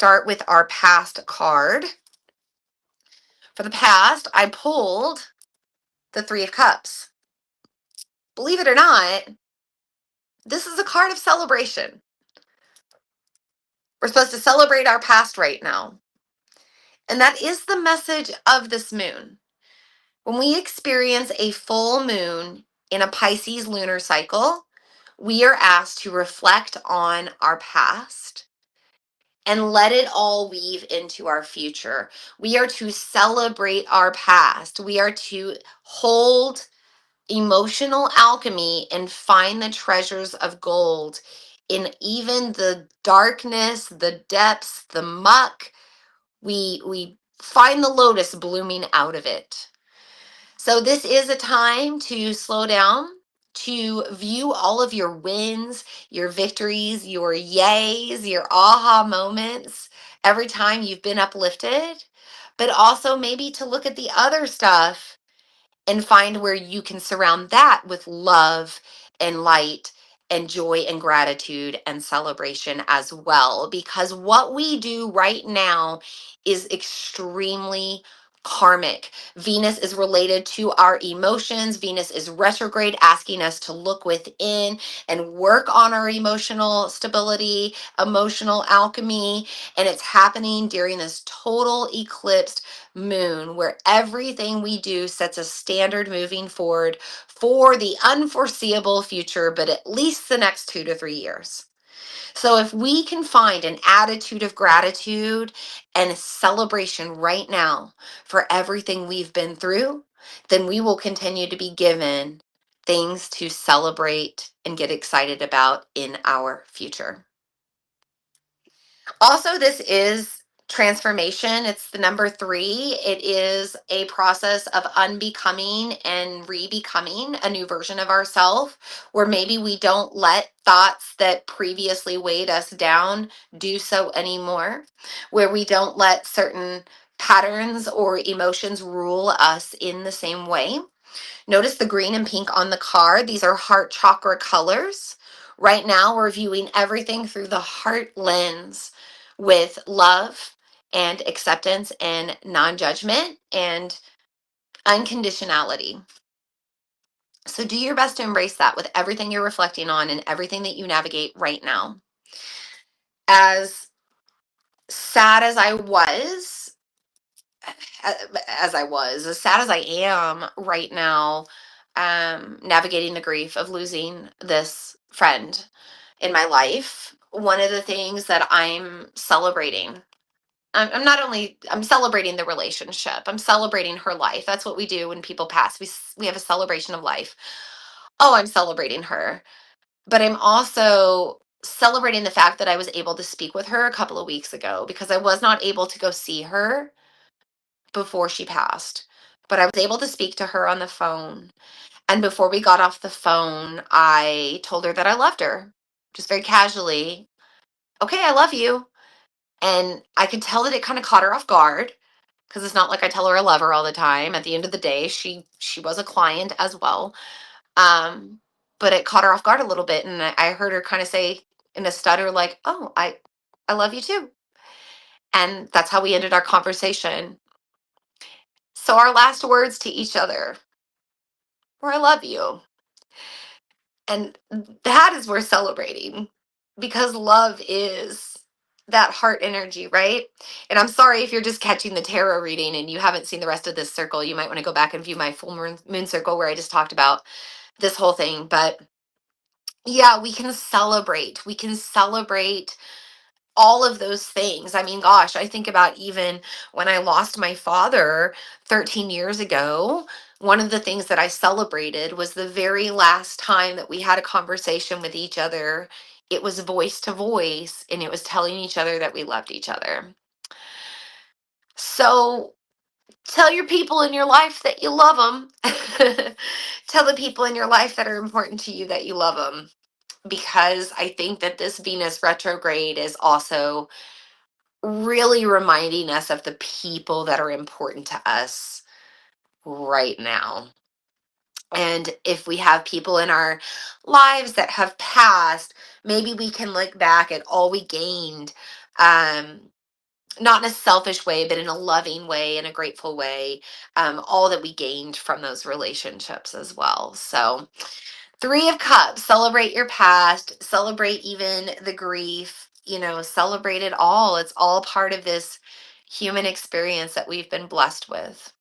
start with our past card. For the past, I pulled the Three of Cups. Believe it or not, this is a card of celebration. We're supposed to celebrate our past right now. And that is the message of this moon. When we experience a full moon in a Pisces lunar cycle, we are asked to reflect on our past and let it all weave into our future. We are to celebrate our past. We are to hold emotional alchemy and find the treasures of gold in even the darkness, the depths, the muck. We find the lotus blooming out of it. So this is a time to slow down, to view all of your wins, your victories, your yays, your aha moments every time you've been uplifted, but also maybe to look at the other stuff and find where you can surround that with love and light and joy and gratitude and celebration as well. Because what we do right now is extremely karmic. Venus is related to our emotions. Venus is retrograde, asking us to look within and work on our emotional stability, emotional alchemy. And it's happening during this total eclipse moon, where everything we do sets a standard moving forward for the unforeseeable future, but at least the next 2 to 3 years. So if we can find an attitude of gratitude and a celebration right now for everything we've been through, then we will continue to be given things to celebrate and get excited about in our future. Also, this is transformation. It's the number 3. It is a process of unbecoming and re-becoming a new version of ourselves, where maybe we don't let thoughts that previously weighed us down do so anymore, where we don't let certain patterns or emotions rule us in the same way. Notice the green and pink on the card. These are heart chakra colors. Right now, we're viewing everything through the heart lens with love and acceptance and non-judgment and unconditionality. So do your best to embrace that with everything you're reflecting on and everything that you navigate right now. As sad as I was, as sad as I am right now, navigating the grief of losing this friend in my life, one of the things that I'm celebrating, I'm not only, I'm celebrating the relationship, I'm celebrating her life. That's what we do when people pass. We have a celebration of life. Oh, I'm celebrating her. But I'm also celebrating the fact that I was able to speak with her a couple of weeks ago, because I was not able to go see her before she passed. But I was able to speak to her on the phone. And before we got off the phone, I told her that I loved her, just very casually. Okay, I love you. And I could tell that it kind of caught her off guard, because it's not like I tell her I love her all the time. At the end of the day, she was a client as well. Um, but it caught her off guard a little bit, and I heard her kind of say in a stutter, like, "Oh, I love you too." And that's how we ended our conversation. So our last words to each other were, "I love you." And that is worth celebrating, because love is that heart energy, right? And I'm sorry if you're just catching the tarot reading and you haven't seen the rest of this circle. You might want to go back and view my full moon circle, where I just talked about this whole thing. But yeah, we can celebrate. We can celebrate all of those things. I mean, gosh, I think about even when I lost my father 13 years ago, one of the things that I celebrated was the very last time that we had a conversation with each other. It was voice to voice, and it was telling each other that we loved each other. So tell your people in your life that you love them. Tell the people in your life that are important to you that you love them, because I think that this Venus retrograde is also really reminding us of the people that are important to us right now. And if we have people in our lives that have passed, maybe we can look back at all we gained, um, not in a selfish way, but in a loving way, in a grateful way, all that we gained from those relationships as well. So, Three of Cups, celebrate your past, celebrate even the grief, celebrate it all. It's all part of this human experience that we've been blessed with.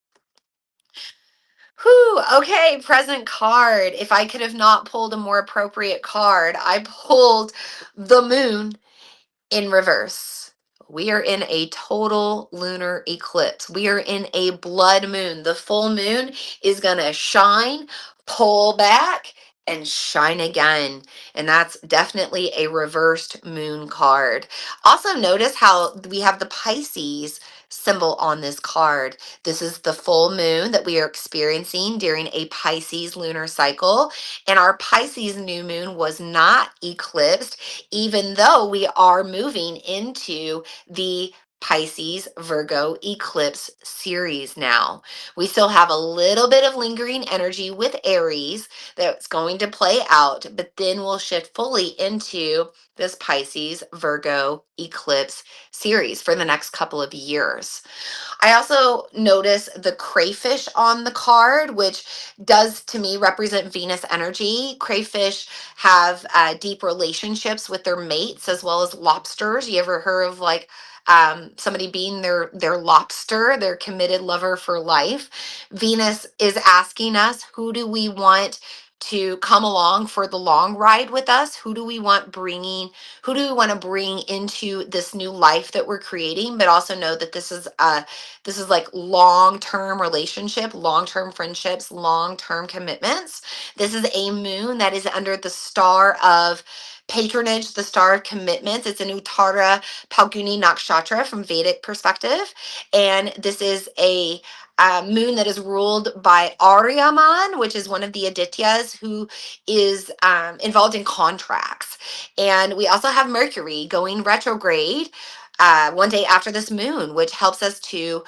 Whew, okay, present card. If I could have not pulled a more appropriate card, I pulled the moon in reverse. We are in a total lunar eclipse. We are in a blood moon. The full moon is going to shine, pull back, and shine again. And that's definitely a reversed moon card. Also, notice how we have the Pisces symbol on this card. This is the full moon that we are experiencing during a Pisces lunar cycle. And our Pisces new moon was not eclipsed, even though we are moving into the Pisces Virgo eclipse series now. We still have a little bit of lingering energy with Aries that's going to play out, but then we'll shift fully into this Pisces Virgo eclipse series for the next couple of years. I also notice the crayfish on the card, which does to me represent Venus energy. Crayfish have deep relationships with their mates as well as lobsters. You ever heard of like somebody being their lobster, their committed lover for life? Venus is asking us, who do we want to come along for the long ride with us? Who do we want bringing? Who do we want to bring into this new life that we're creating? But also know that this is like long-term relationship, long-term friendships, long-term commitments. This is a moon that is under the star of patronage, the star of commitments. It's an Uttara Phalguni Nakshatra from Vedic perspective. And this is a moon that is ruled by Aryaman, which is one of the Adityas who is involved in contracts. And we also have Mercury going retrograde one day after this moon, which helps us to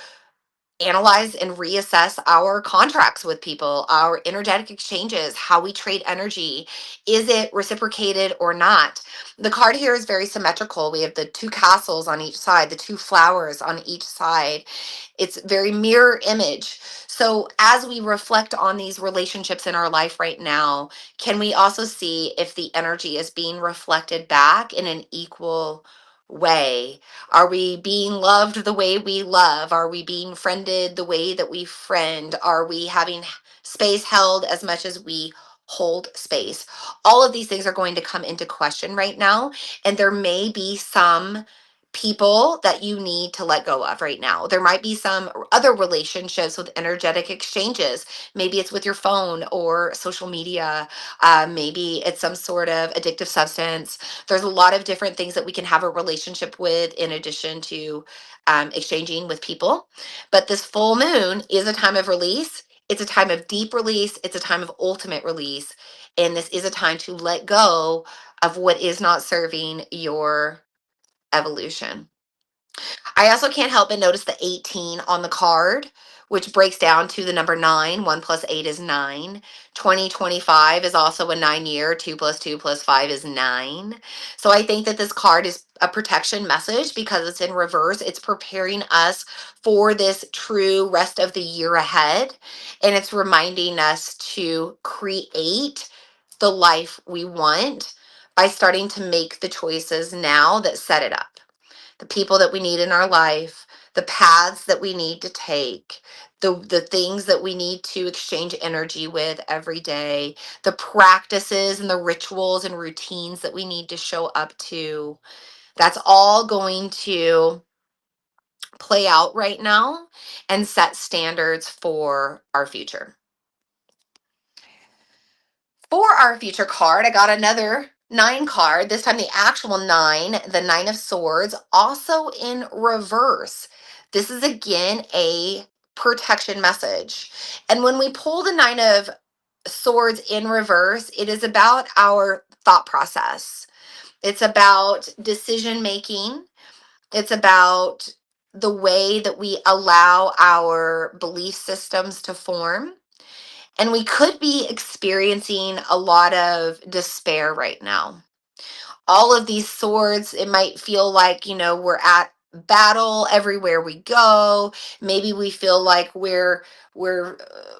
analyze and reassess our contracts with people, our energetic exchanges, how we trade energy. Is it reciprocated or not? The card here is very symmetrical. We have the two castles on each side, the two flowers on each side. It's very mirror image. So as we reflect on these relationships in our life right now, can we also see if the energy is being reflected back in an equal way? Are we being loved the way we love? Are we being friended the way that we friend? Are we having space held as much as we hold space? All of these things are going to come into question right now. And there may be some people that you need to let go of right now. There might be some other relationships with energetic exchanges. Maybe it's with your phone or social media. Maybe it's some sort of addictive substance. There's a lot of different things that we can have a relationship with in addition to exchanging with people. But this full moon is a time of release. It's a time of deep release. It's a time of ultimate release. And this is a time to let go of what is not serving your evolution. I also can't help but notice the 18 on the card, which breaks down to the number 9. 1 plus 8 is 9. 2025 is also a 9 year. 2 plus 2 plus 5 is 9. So I think that this card is a protection message because it's in reverse. It's preparing us for this true rest of the year ahead. And it's reminding us to create the life we want by starting to make the choices now that set it up. The people that we need in our life, the paths that we need to take, the things that we need to exchange energy with every day, the practices and the rituals and routines that we need to show up to. That's all going to play out right now and set standards for our future. For our future card, I got another 9 card, this time the actual 9, the 9 of Swords, also in reverse. This is again a protection message. And when we pull the 9 of Swords in reverse, it is about our thought process. It's about decision making. It's about the way that we allow our belief systems to form. And we could be experiencing a lot of despair right now. All of these swords, it might feel like, we're at battle everywhere we go. Maybe we feel like we're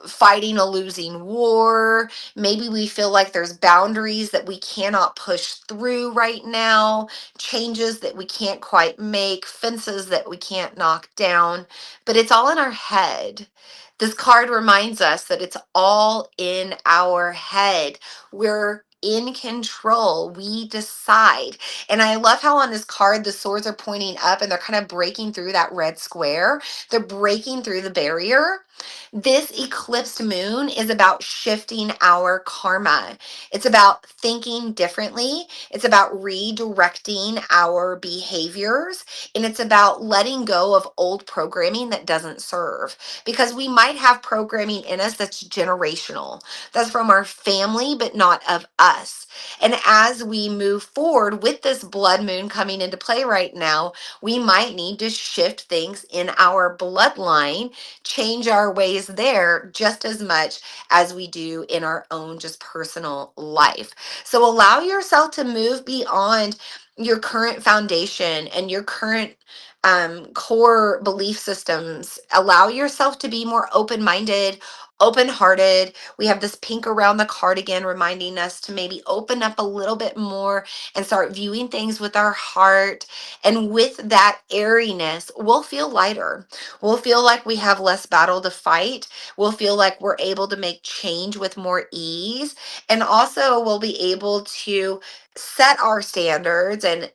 fighting a losing war. Maybe we feel like there's boundaries that we cannot push through right now, changes that we can't quite make, fences that we can't knock down, but it's all in our head. This card reminds us that it's all in our head. We're in control. We decide. And I love how on this card, the swords are pointing up and they're kind of breaking through that red square. They're breaking through the barrier. This eclipsed moon is about shifting our karma. It's about thinking differently. It's about redirecting our behaviors. And it's about letting go of old programming that doesn't serve. Because we might have programming in us that's generational, that's from our family, but not of us. And as we move forward with this blood moon coming into play right now, we might need to shift things in our bloodline, change our ways there just as much as we do in our own just personal life. So allow yourself to move beyond your current foundation and your current core belief systems. Allow yourself to be more open-minded, open-hearted. We have this pink around the card again, reminding us to maybe open up a little bit more and start viewing things with our heart. And with that airiness, we'll feel lighter. We'll feel like we have less battle to fight. We'll feel like we're able to make change with more ease. And also we'll be able to set our standards and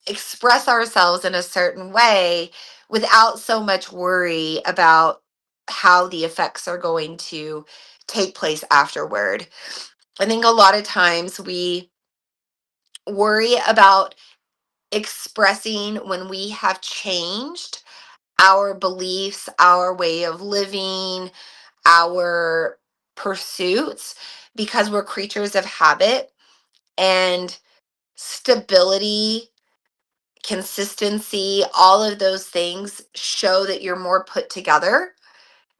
express ourselves in a certain way without so much worry about how the effects are going to take place afterward. I think a lot of times we worry about expressing when we have changed our beliefs, our way of living, our pursuits, because we're creatures of habit, and stability, consistency, all of those things show that you're more put together.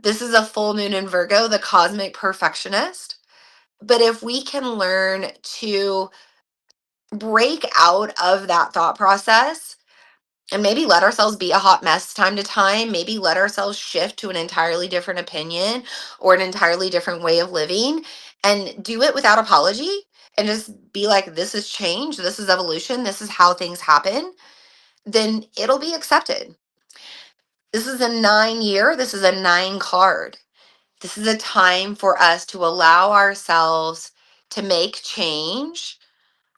This is a full moon in Virgo, the cosmic perfectionist. But if we can learn to break out of that thought process and maybe let ourselves be a hot mess time to time, maybe let ourselves shift to an entirely different opinion or an entirely different way of living, and do it without apology and just be like, this is change, this is evolution, this is how things happen, then it'll be accepted. This is a 9 year, this is a 9 card. This is a time for us to allow ourselves to make change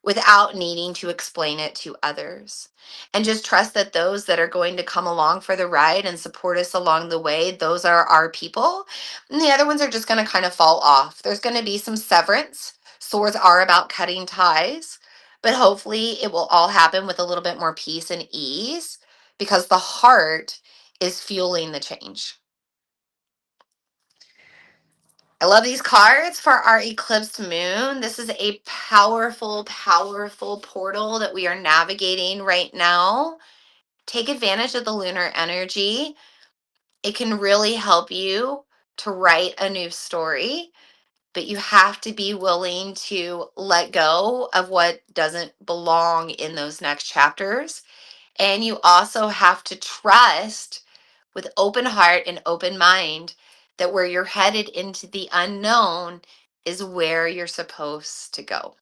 without needing to explain it to others. And just trust that those that are going to come along for the ride and support us along the way, those are our people. And the other ones are just going to kind of fall off. There's going to be some severance. Swords are about cutting ties, but hopefully it will all happen with a little bit more peace and ease because the heart is fueling the change. I love these cards for our eclipsed moon. This is a powerful, powerful portal that we are navigating right now. Take advantage of the lunar energy. It can really help you to write a new story, but you have to be willing to let go of what doesn't belong in those next chapters. And you also have to trust with open heart and open mind that where you're headed into the unknown is where you're supposed to go.